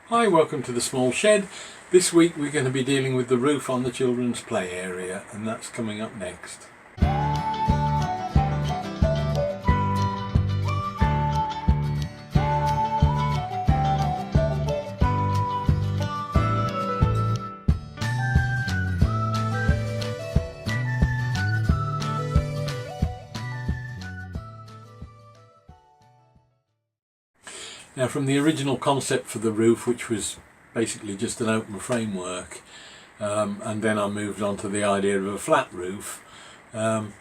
Hi, welcome to the small shed. This week we're going to be dealing with the roof on the children's play area, and that's coming up next. Now, from the original concept for the roof, which was basically just an open framework, and then I moved on to the idea of a flat roof, I've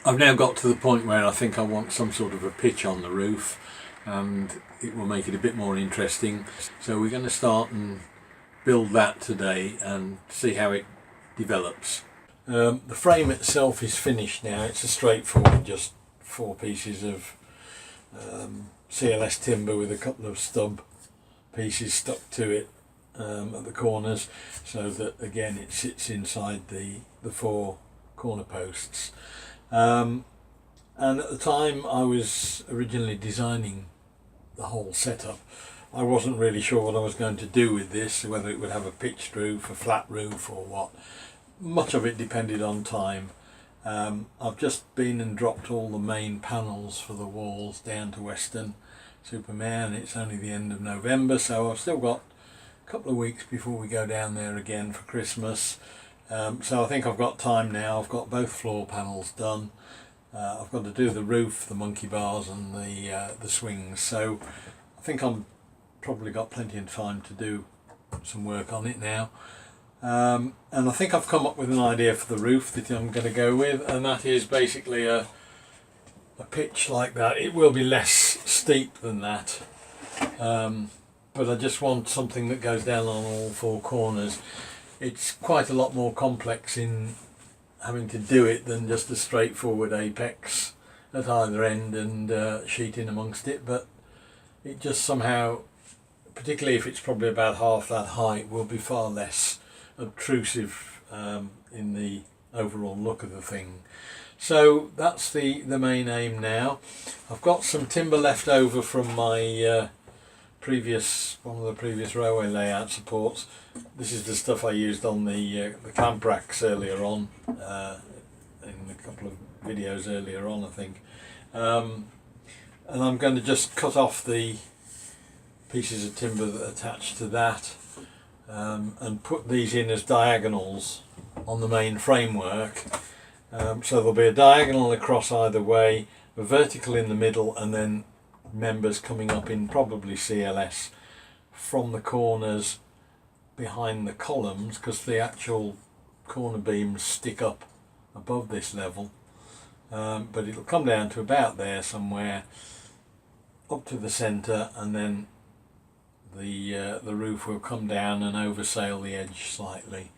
now got to the point where I think I want some sort of a pitch on the roof, and it will make it a bit more interesting. So we're going to start and build that today and see how it develops. The frame itself is finished now. It's a straightforward, just 4 pieces of CLS timber with a couple of stub pieces stuck to it at the corners, so that again it sits inside the 4 corner posts. And at the time I was originally designing the whole setup, I wasn't really sure what I was going to do with this, whether it would have a pitched roof, a flat roof, or what. Much of it depended on time. I've just been and dropped all the main panels for the walls down to Weston-super-Mare. It's only the end of November, so I've still got a couple of weeks before we go down there again for Christmas. So I think I've got time now. I've got both floor panels done. I've got to do the roof, the monkey bars and the swings, so I think I've probably got plenty of time to do some work on it now. And I think I've come up with an idea for the roof that I'm going to go with, and that is basically a pitch like that. It will be less steep than that, but I just want something that goes down on all 4 corners. It's quite a lot more complex in having to do it than just a straightforward apex at either end and sheeting amongst it, but it just somehow, particularly if it's probably about half that height, will be far less obtrusive in the overall look of the thing. So that's the main aim now. I've got some timber left over from my one of the previous railway layout supports. This is the stuff I used on the clamp racks earlier on, in a couple of videos earlier on I think, and I'm going to just cut off the pieces of timber that attach to that, and put these in as diagonals on the main framework. So there'll be a diagonal across either way, a vertical in the middle, and then members coming up in probably CLS from the corners behind the columns, because the actual corner beams stick up above this level, but it'll come down to about there somewhere, up to the centre, and then the roof will come down and oversail the edge slightly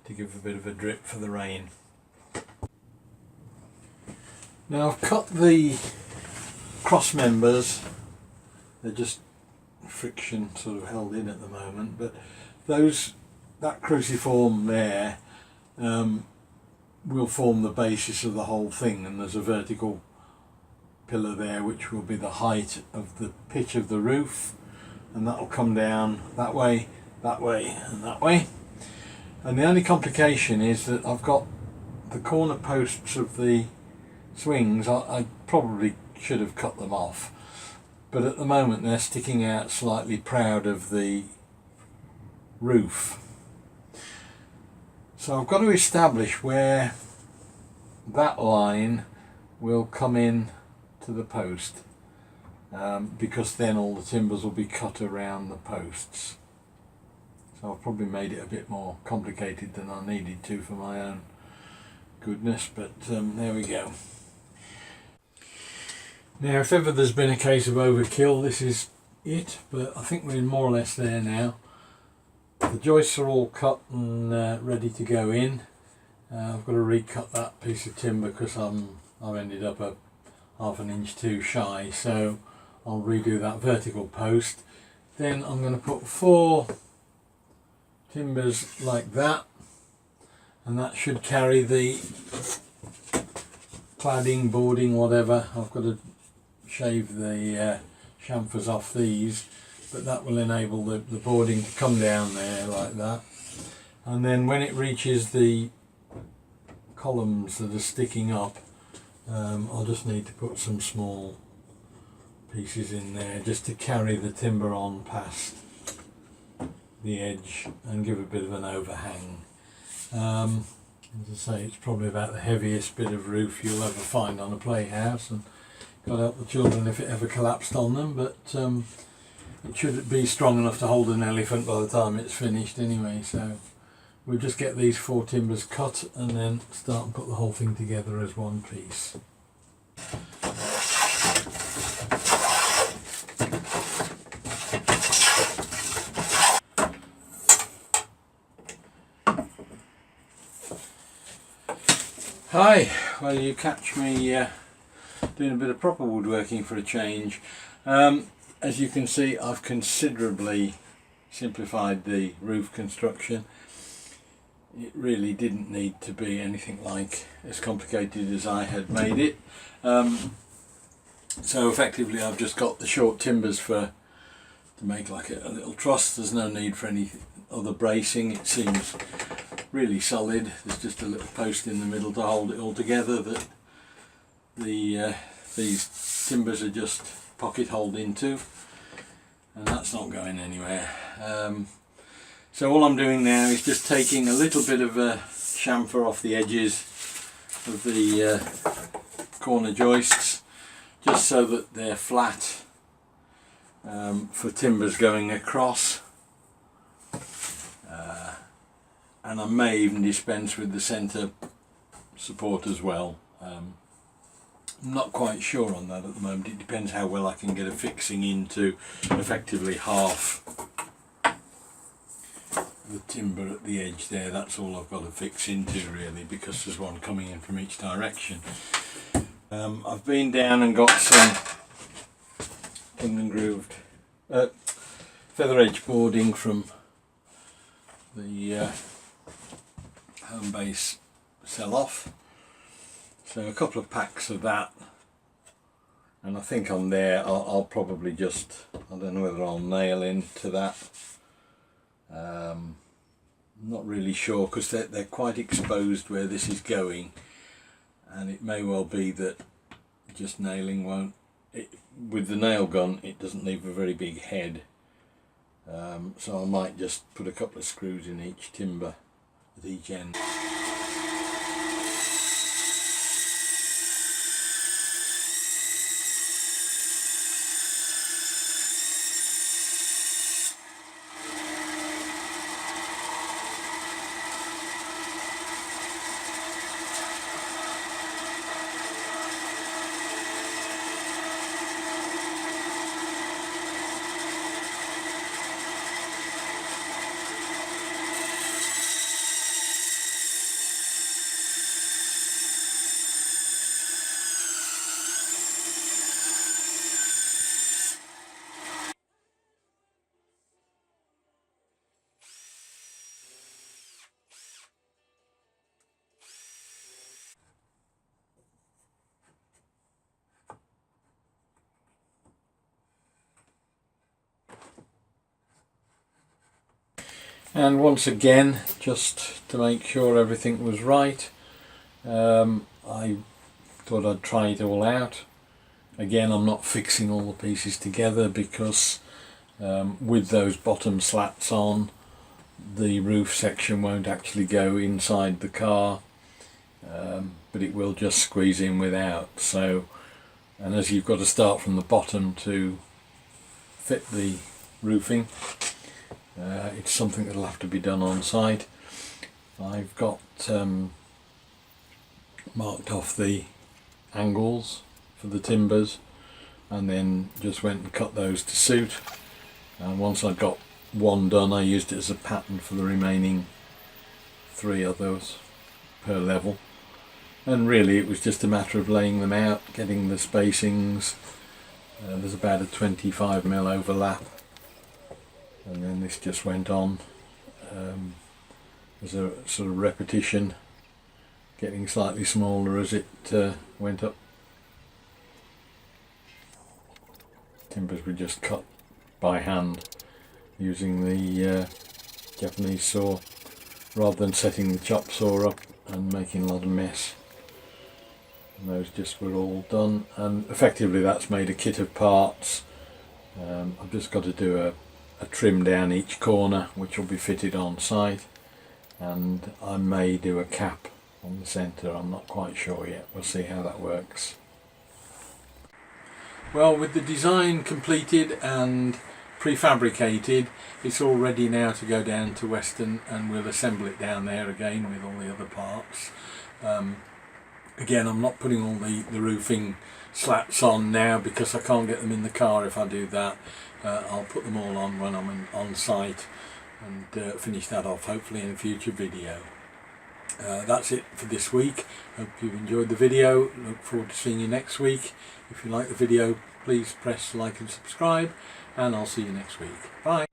to give a bit of a drip for the rain. Now I've cut the cross members, they're just friction sort of held in at the moment, but that cruciform there will form the basis of the whole thing, and there's a vertical pillar there which will be the height of the pitch of the roof, and that will come down that way, and that way. And the only complication is that I've got the corner posts of the swings. I probably should have cut them off, but at the moment they're sticking out slightly proud of the roof. So I've got to establish where that line will come in to the post, because then all the timbers will be cut around the posts. So I've probably made it a bit more complicated than I needed to for my own goodness, but there we go. Now, if ever there's been a case of overkill, this is it, but I think we're more or less there now. The joists are all cut and ready to go in. I've got to recut that piece of timber because I've ended up a half an inch too shy, so I'll redo that vertical post. Then I'm going to put 4 timbers like that, and that should carry the cladding, boarding, whatever. I've got to shave the chamfers off these, but that will enable the boarding to come down there like that. And then when it reaches the columns that are sticking up, I'll just need to put some small pieces in there just to carry the timber on past the edge and give a bit of an overhang. As I say, it's probably about the heaviest bit of roof you'll ever find on a playhouse, and God help the children if it ever collapsed on them, but it should be strong enough to hold an elephant by the time it's finished anyway. So we'll just get these 4 timbers cut and then start and put the whole thing together as one piece. Hi, well, you catch me doing a bit of proper woodworking for a change. As you can see, I've considerably simplified the roof construction. It really didn't need to be anything like as complicated as I had made it. So effectively I've just got the short timbers to make like a little truss. There's no need for any other bracing. It seems really solid. There's just a little post in the middle to hold it all together that these timbers are just pocket holed into, and that's not going anywhere. So all I'm doing now is just taking a little bit of a chamfer off the edges of the corner joists, just so that they're flat for timbers going across. And I may even dispense with the centre support as well. I'm not quite sure on that at the moment. It depends how well I can get a fixing into effectively half the timber at the edge there. That's all I've got to fix into really, because there's one coming in from each direction. I've been down and got some tongue and grooved feather edge boarding from the home base sell-off, so a couple of packs of that, and I think on there I'll probably just, I don't know whether I'll nail into that. I'm not really sure, because they're quite exposed where this is going, and it may well be that just nailing won't, with the nail gun it doesn't leave a very big head, so I might just put a couple of screws in each timber at each end. And once again, just to make sure everything was right, I thought I'd try it all out. Again, I'm not fixing all the pieces together because with those bottom slats on, the roof section won't actually go inside the car, but it will just squeeze in without. So, and as you've got to start from the bottom to fit the roofing, it's something that'll have to be done on site. I've got marked off the angles for the timbers, and then just went and cut those to suit, and once I got one done I used it as a pattern for the remaining 3 others per level, and really it was just a matter of laying them out, getting the spacings. There's about a 25mm overlap, and then this just went on as a sort of repetition, getting slightly smaller as it went up. Timbers were just cut by hand using the Japanese saw, rather than setting the chop saw up and making a lot of mess. And those just were all done, and effectively that's made a kit of parts. I've just got to do a trim down each corner, which will be fitted on site, and I may do a cap on the centre. I'm not quite sure yet. We'll see how that works. Well, with the design completed and prefabricated, it's all ready now to go down to Weston, and we'll assemble it down there again with all the other parts. Again, I'm not putting all the roofing slats on now because I can't get them in the car if I do that. I'll put them all on when I'm on site and finish that off hopefully in a future video. That's it for this week. Hope you've enjoyed the video. Look forward to seeing you next week. If you like the video, please press like and subscribe, and I'll see you next week. Bye.